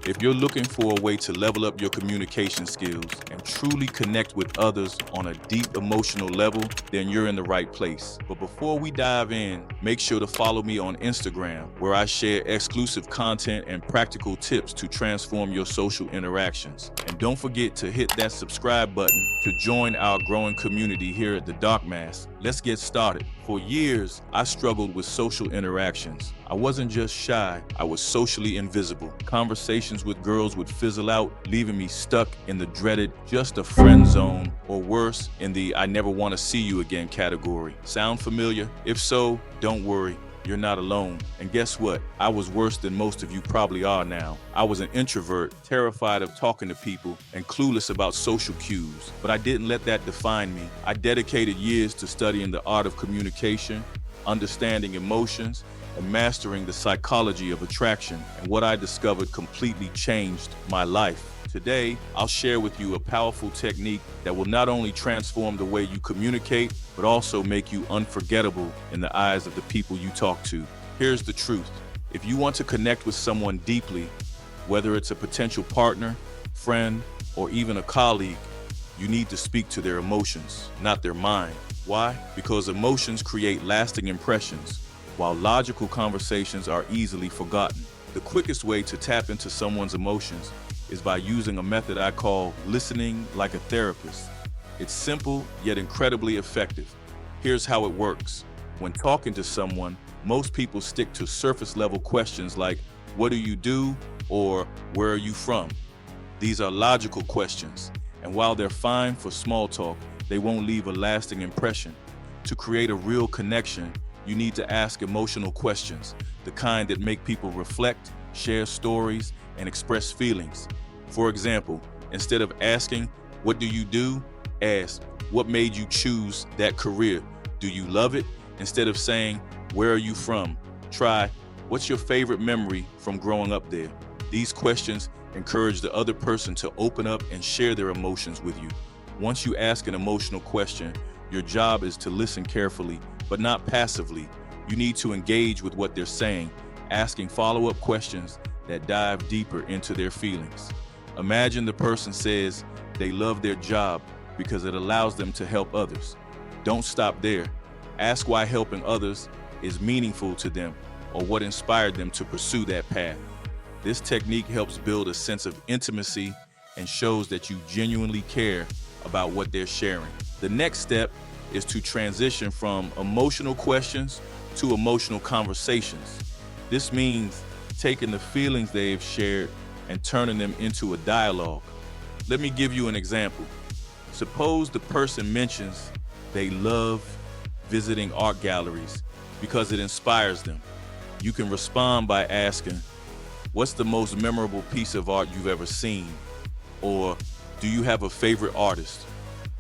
If you're looking for a way to level up your communication skills and truly connect with others on a deep emotional level, then you're in the right place. But before we dive in, make sure to follow me on Instagram, where I share exclusive content and practical tips to transform your social interactions. And don't forget to hit that subscribe button to join our growing community here at the Dark Mass. Let's get started. For years, I struggled with social interactions. I wasn't just shy, I was socially invisible. Conversations with girls would fizzle out, leaving me stuck in the dreaded just a friend zone, or worse, in the I never want to see you again category. Sound familiar? If so, don't worry. You're not alone. And guess what? I was worse than most of you probably are now. I was an introvert, terrified of talking to people, and clueless about social cues. But I didn't let that define me. I dedicated years to studying the art of communication, understanding emotions, and mastering the psychology of attraction. And what I discovered completely changed my life. Today, I'll share with you a powerful technique that will not only transform the way you communicate, but also make you unforgettable in the eyes of the people you talk to. Here's the truth. If you want to connect with someone deeply, whether it's a potential partner, friend, or even a colleague, you need to speak to their emotions, not their mind. Why? Because emotions create lasting impressions, while logical conversations are easily forgotten. The quickest way to tap into someone's emotions is by using a method I call listening like a therapist. It's simple, yet incredibly effective. Here's how it works. When talking to someone, most people stick to surface level questions like, what do you do? Or where are you from? These are logical questions, and while they're fine for small talk, they won't leave a lasting impression. To create a real connection, you need to ask emotional questions, the kind that make people reflect, share stories, and express feelings. For example, instead of asking, what do you do? Ask, what made you choose that career? Do you love it? Instead of saying, where are you from? Try, what's your favorite memory from growing up there? These questions encourage the other person to open up and share their emotions with you. Once you ask an emotional question, your job is to listen carefully, but not passively. You need to engage with what they're saying, asking follow-up questions that dive deeper into their feelings. Imagine the person says they love their job because it allows them to help others. Don't stop there. Ask why helping others is meaningful to them or what inspired them to pursue that path. This technique helps build a sense of intimacy and shows that you genuinely care about what they're sharing. The next step is to transition from emotional questions to emotional conversations. This means taking the feelings they've shared and turning them into a dialogue. Let me give you an example. Suppose the person mentions they love visiting art galleries because it inspires them. You can respond by asking, what's the most memorable piece of art you've ever seen? Or, do you have a favorite artist?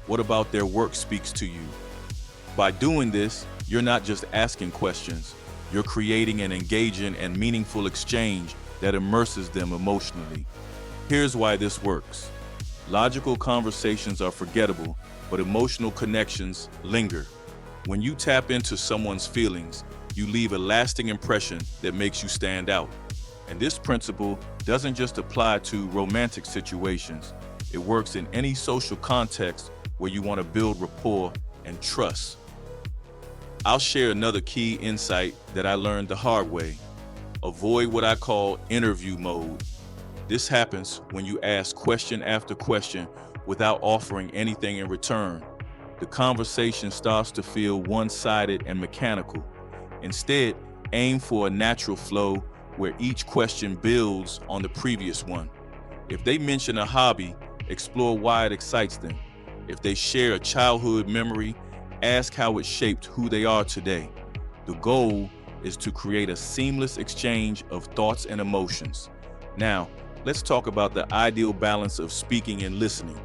What about their work speaks to you? By doing this, you're not just asking questions, you're creating an engaging and meaningful exchange that immerses them emotionally. Here's why this works. Logical conversations are forgettable, but emotional connections linger. When you tap into someone's feelings, you leave a lasting impression that makes you stand out. And this principle doesn't just apply to romantic situations. It works in any social context where you want to build rapport and trust. I'll share another key insight that I learned the hard way. Avoid what I call interview mode. This happens when you ask question after question without offering anything in return. The conversation starts to feel one-sided and mechanical. Instead, aim for a natural flow where each question builds on the previous one. If they mention a hobby, explore why it excites them. If they share a childhood memory, ask how it shaped who they are today. The goal is to create a seamless exchange of thoughts and emotions. Now, let's talk about the ideal balance of speaking and listening.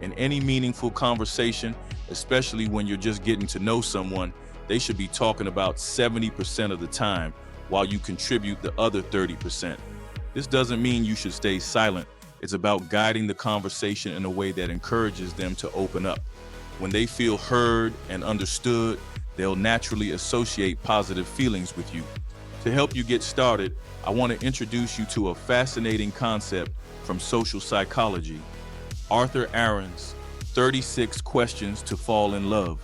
In any meaningful conversation, especially when you're just getting to know someone, they should be talking about 70% of the time, while you contribute the other 30%. This doesn't mean you should stay silent. It's about guiding the conversation in a way that encourages them to open up. When they feel heard and understood, they'll naturally associate positive feelings with you. To help you get started, I want to introduce you to a fascinating concept from social psychology: Arthur Aaron's 36 Questions to Fall in Love.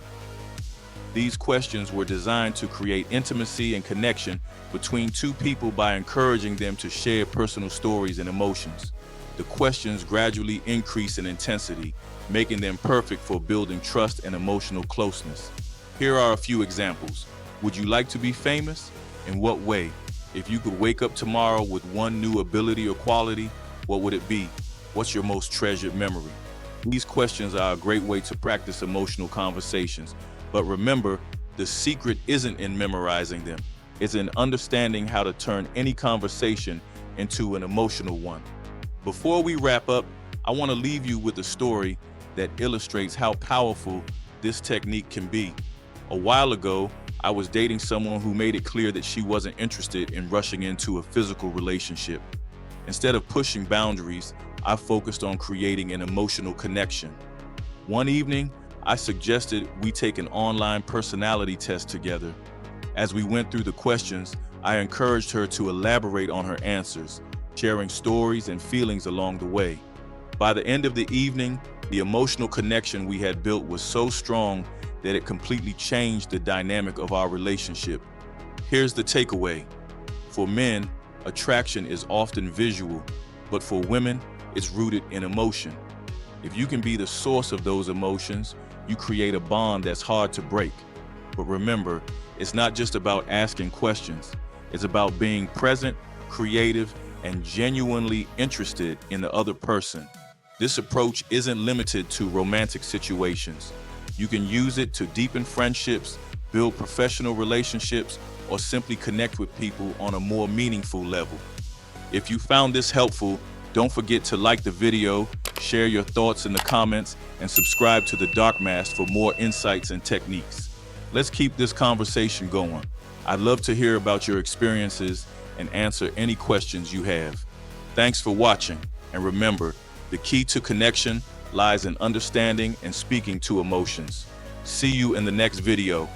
These questions were designed to create intimacy and connection between two people by encouraging them to share personal stories and emotions. The questions gradually increase in intensity, making them perfect for building trust and emotional closeness. Here are a few examples. Would you like to be famous? In what way? If you could wake up tomorrow with one new ability or quality, what would it be? What's your most treasured memory? These questions are a great way to practice emotional conversations. But remember, the secret isn't in memorizing them. It's in understanding how to turn any conversation into an emotional one. Before we wrap up, I want to leave you with a story that illustrates how powerful this technique can be. A while ago, I was dating someone who made it clear that she wasn't interested in rushing into a physical relationship. Instead of pushing boundaries, I focused on creating an emotional connection. One evening, I suggested we take an online personality test together. As we went through the questions, I encouraged her to elaborate on her answers, sharing stories and feelings along the way. By the end of the evening, the emotional connection we had built was so strong that it completely changed the dynamic of our relationship. Here's the takeaway. For men, attraction is often visual, but for women, it's rooted in emotion. If you can be the source of those emotions, you create a bond that's hard to break. But remember, it's not just about asking questions. It's about being present, creative, and genuinely interested in the other person. This approach isn't limited to romantic situations. You can use it to deepen friendships, build professional relationships, or simply connect with people on a more meaningful level. If you found this helpful, don't forget to like the video, share your thoughts in the comments, and subscribe to The Dark Mask for more insights and techniques. Let's keep this conversation going. I'd love to hear about your experiences and answer any questions you have. Thanks for watching, and remember, the key to connection lies in understanding and speaking to emotions. See you in the next video.